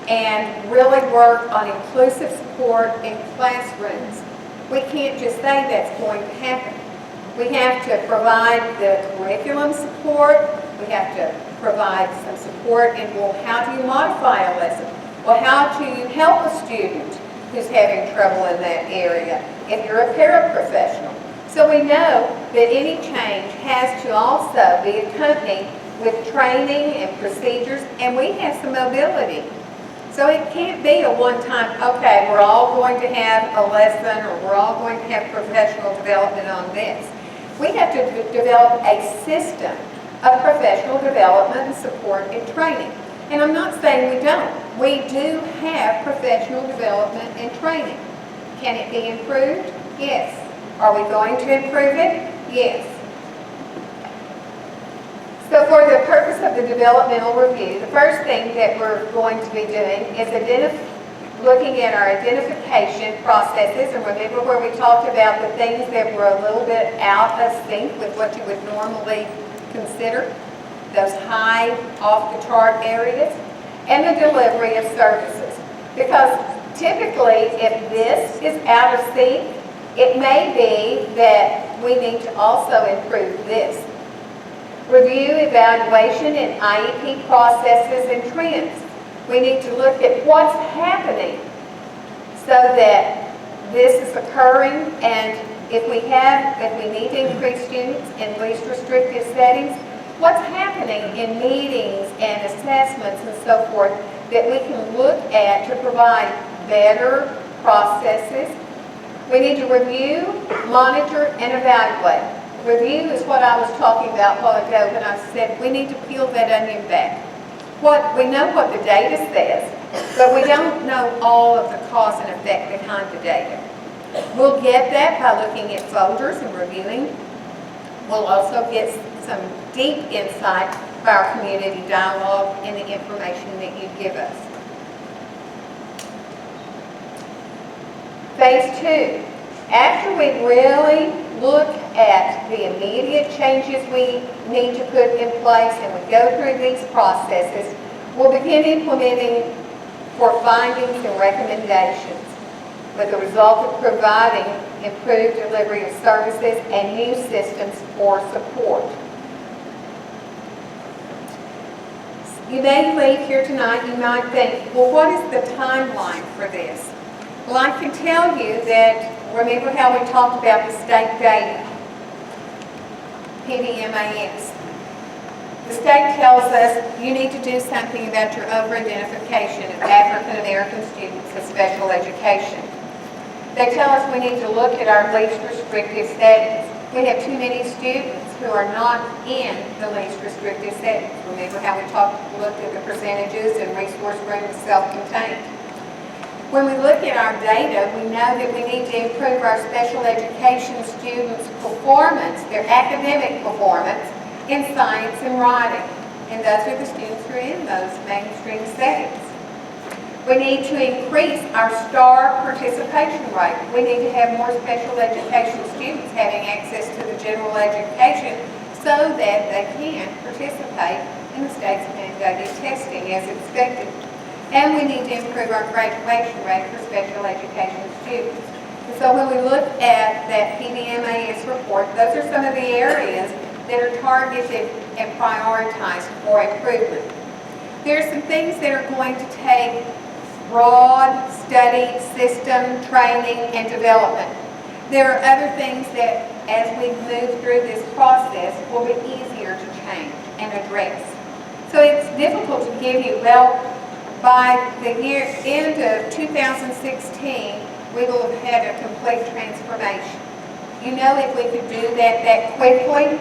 and really work on inclusive support in classrooms. We can't just say that's going to happen. We have to provide the curriculum support. We have to provide some support in, well, how do you modify a lesson? Well, how do you help a student who's having trouble in that area if you're a paraprofessional? So we know that any change has to also be accompanied with training and procedures, and we have some mobility. So it can't be a one-time, okay, we're all going to have a lesson or we're all going to have professional development on this. We have to develop a system of professional development and support and training. And I'm not saying we don't. We do have professional development and training. Can it be improved? Yes. Are we going to improve it? Yes. So for the purpose of the developmental review, the first thing that we're going to be doing is looking at our identification processes. And remember where we talked about the things that were a little bit out of sync with what you would normally consider, those high off-the-chart areas, and the delivery of services. Because typically, if this is out of sync, it may be that we need to also improve this. Review, evaluation, and IEP processes and trends. We need to look at what's happening so that this is occurring, and if we need to increase students in least restrictive settings, what's happening in meetings and assessments and so forth that we can look at to provide better processes. We need to review, monitor, and evaluate. Review is what I was talking about a while ago when I said we need to peel that onion back. We know what the data says, but we don't know all of the cause and effect behind the data. We'll get that by looking at folders and reviewing. We'll also get some deep insight by our community dialogue and the information that you give us. Phase 2. After we really look at the immediate changes we need to put in place and we go through these processes, we'll begin implementing for findings and recommendations with the result of providing improved delivery of services and new systems for support. You may leave here tonight, you might think, well, what is the timeline for this? Well, I can tell you that, remember how we talked about the state data, PDMAS. The state tells us you need to do something about your over-identification of African American students in special education. They tell us we need to look at our least restrictive settings. We have too many students who are not in the least restrictive settings. Remember how we looked at the percentages and resource room is self-contained. When we look at our data, we know that we need to improve our special education students' performance, their academic performance, in science and writing. And those are the students who are in those mainstream settings. We need to increase our STAR participation rate. We need to have more special education students having access to the general education so that they can participate in the state's mandated testing as expected. And we need to improve our graduation rate for special education students. And so when we look at that PDMAS report, those are some of the areas that are targeted and prioritized for improvement. There are some things that are going to take broad study, system, training, and development. There are other things that, as we move through this process, will be easier to change and address. So it's difficult to give you, well, by the end of 2016, we will have had a complete transformation. You know, if we could do that quickly,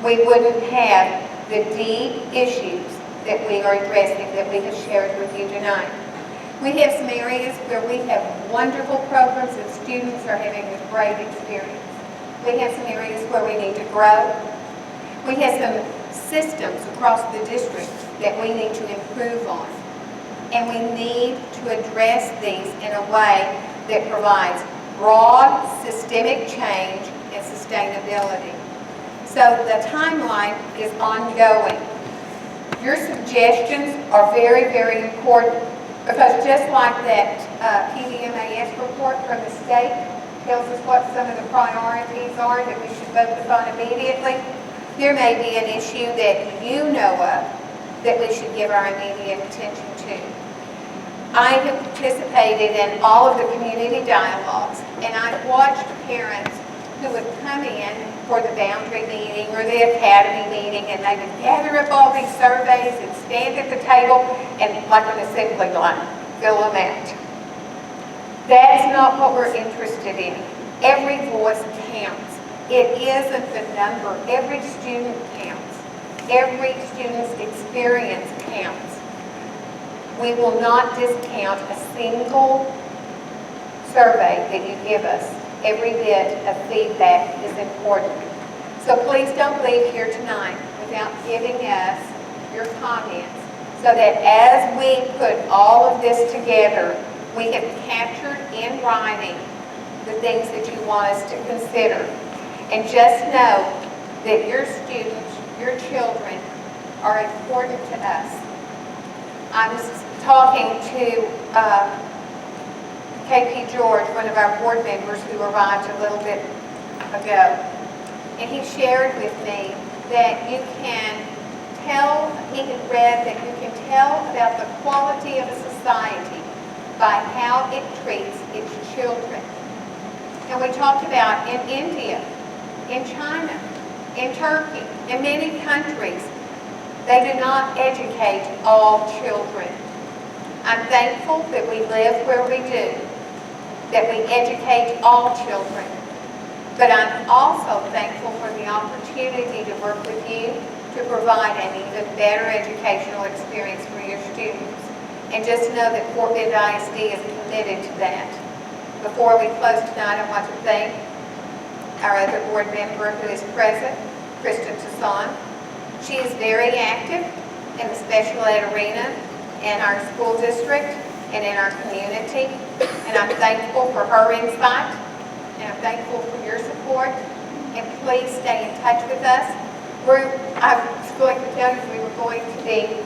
we wouldn't have the deep issues that we are addressing that we have shared with you tonight. We have some areas where we have wonderful programs and students are having a great experience. We have some areas where we need to grow. We have some systems across the district that we need to improve on. And we need to address these in a way that provides broad systemic change and sustainability. So the timeline is ongoing. Your suggestions are very, very important because just like that PDMAS report from the state tells us what some of the priorities are that we should focus on immediately, there may be an issue that you know of that we should give our immediate attention to. I have participated in all of the community dialogues, and I've watched parents who would come in for the boundary meeting or the academy meeting, and they would gather up all these surveys and stand at the table and, like an assembly line, fill them out. That's not what we're interested in. Every voice counts. It isn't the number. Every student counts. Every student's experience counts. We will not discount a single survey that you give us. Every bit of feedback is important. So please don't leave here tonight without giving us your comments so that as we put all of this together, we have captured in writing the things that you want us to consider. And just know that your students, your children, are important to us. I was talking to KP George, one of our board members who arrived a little bit ago, and he shared with me that you can tell, he had read that you can tell about the quality of a society by how it treats its children. And we talked about in India, in China, in Turkey, in many countries, they do not educate all children. I'm thankful that we live where we do, that we educate all children. But I'm also thankful for the opportunity to work with you to provide an even better educational experience for your students. And just know that Fort Bend ISD is committed to that. Before we close tonight, I want to thank our other board member who is present, Kristen Toussaint. She is very active in the special ed arena in our school district and in our community. And I'm thankful for her insight, and I'm thankful for your support. And please stay in touch with us. I was going to tell you we were going to be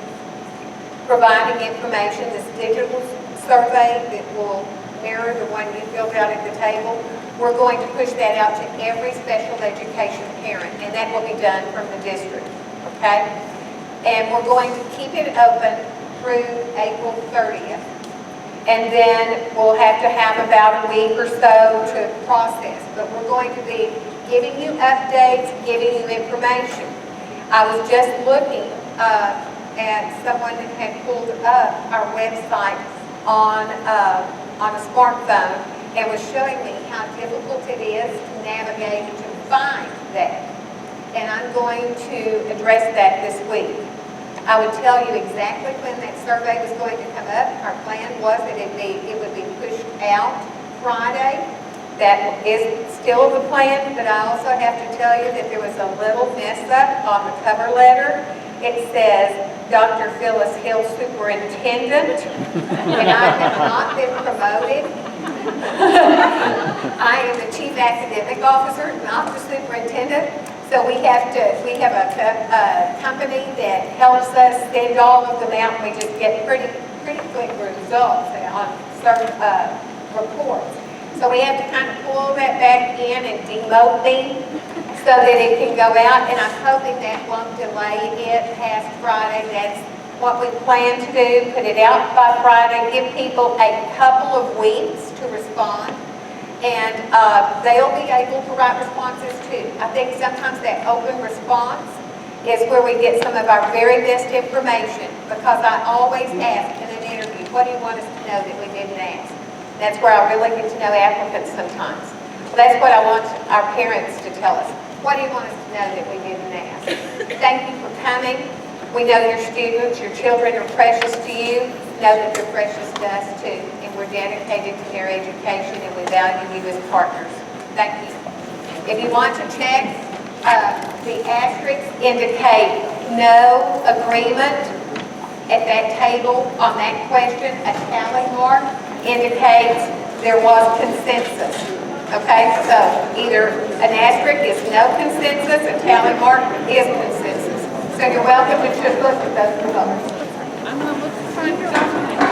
providing information, this digital survey that will mirror the one you filled out at the table. We're going to push that out to every special education parent, and that will be done from the district, okay? And we're going to keep it open through April 30th. And then we'll have to have about a week or so to process. But we're going to be giving you updates, giving you information. I was just looking at someone that had pulled up our website on a smartphone and was showing me how difficult it is to navigate to find that. And I'm going to address that this week. I would tell you exactly when that survey was going to come up. Our plan was that it would be pushed out Friday. That is still the plan, but I also have to tell you that there was a little mess up on the cover letter. It says, Dr. Phyllis Hill, Superintendent, and I have not been promoted. I am the Chief Academic Officer, not the Superintendent. So we have a company that helps us send all of them out, and we just get pretty quick results on certain reports. So we have to kind of pull that back in and demote me so that it can go out, and I'm hoping that won't delay it past Friday. That's what we plan to do, put it out by Friday, give people a couple of weeks to respond. And they'll be able to write responses too. I think sometimes that open response is where we get some of our very best information, because I always ask in an interview, what do you want us to know that we didn't ask? That's where I really get to know applicants sometimes. Well, that's what I want our parents to tell us. What do you want us to know that we didn't ask? Thank you for coming. We know your students, your children are precious to you. Know that they're precious to us too. And we're dedicated to their education, and we value you as partners. Thank you. If you want to check, the asterisks indicate no agreement at that table on that question. A tally mark indicates there was consensus. Okay, so either an asterisk is no consensus, a tally mark is consensus. So you're welcome to just look at those results. I'm going to look for